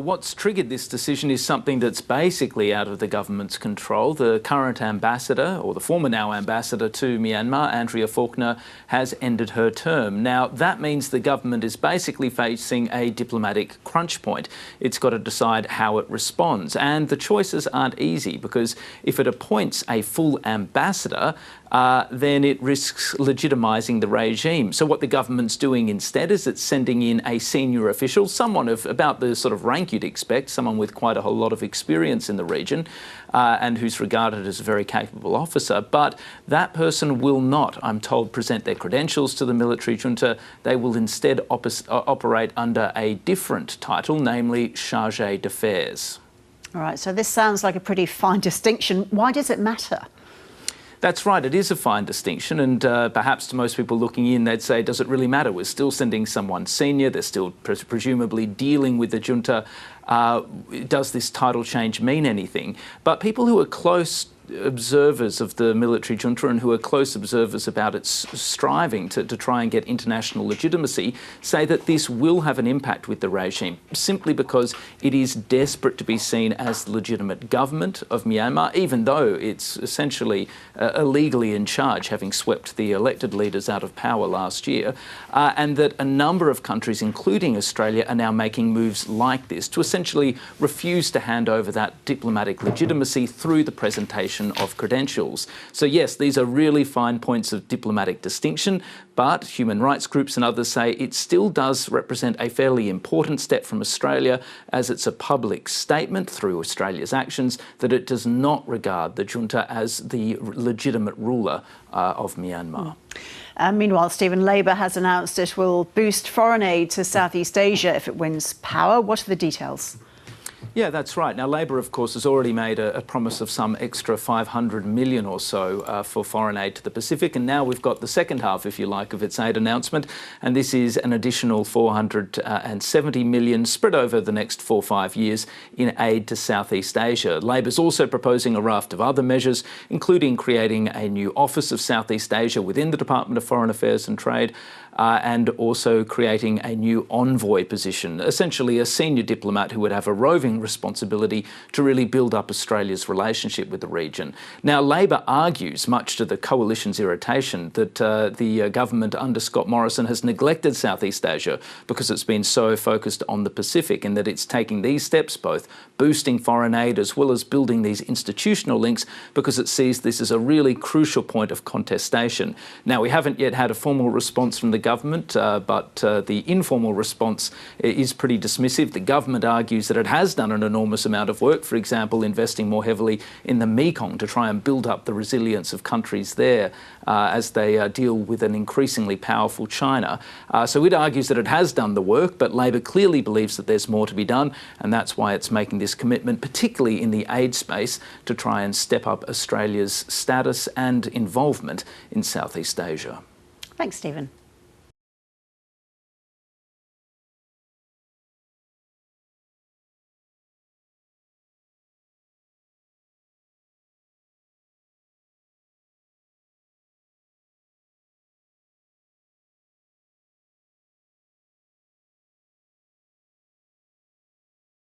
What's triggered this decision is something that's basically out of the government's control. The current ambassador, or the former now ambassador to Myanmar, Andrea Faulkner, has ended her term. Now, that means the government is basically facing a diplomatic crunch point. It's got to decide how it responds. And the choices aren't easy, because if it appoints a full ambassador, then it risks legitimising the regime. So what the government's doing instead is it's sending in a senior official, someone of about the sort of rank you'd expect, someone with quite a whole lot of experience in the region, and who's regarded as a very capable officer. But that person will not, I'm told, present their credentials to the military junta. They will instead operate under a different title, namely chargé d'affaires. All right, so this sounds like a pretty fine distinction. Why does it matter? That's right, it is a fine distinction, and perhaps to most people looking in, they'd say, does it really matter? We're still sending someone senior, they're still presumably dealing with the junta. Does this title change mean anything? But people who are close observers of the military junta and who are close observers about its striving to try and get international legitimacy say that this will have an impact with the regime, simply because it is desperate to be seen as the legitimate government of Myanmar, even though it's essentially illegally in charge, having swept the elected leaders out of power last year, and that a number of countries, including Australia, are now making moves like this to essentially refuse to hand over that diplomatic legitimacy through the presentation of credentials. So yes, these are really fine points of diplomatic distinction, but human rights groups and others say it still does represent a fairly important step from Australia, as it's a public statement through Australia's actions that it does not regard the junta as the legitimate ruler of Myanmar. Meanwhile, Stephen, Labour has announced it will boost foreign aid to Southeast Asia if it wins power. What are the details? Yeah, that's right. Now, Labor, of course, has already made a promise of some extra 500 million or so for foreign aid to the Pacific, and now we've got the second half, if you like, of its aid announcement, and this is an additional 470 million spread over the next 4 or 5 years in aid to Southeast Asia. Labor's also proposing a raft of other measures, including creating a new Office of Southeast Asia within the Department of Foreign Affairs and Trade, and also creating a new envoy position, essentially a senior diplomat who would have a roving responsibility to really build up Australia's relationship with the region. Now, Labor argues, much to the coalition's irritation, that the government under Scott Morrison has neglected Southeast Asia because it's been so focused on the Pacific, and that it's taking these steps, both boosting foreign aid as well as building these institutional links, because it sees this as a really crucial point of contestation. Now, we haven't yet had a formal response from the government, but the informal response is pretty dismissive. The government argues that it has done an enormous amount of work, for example, investing more heavily in the Mekong to try and build up the resilience of countries there as they deal with an increasingly powerful China. So it argues that it has done the work, but Labor clearly believes that there's more to be done, and that's why it's making this commitment, particularly in the aid space, to try and step up Australia's status and involvement in Southeast Asia. Thanks, Stephen.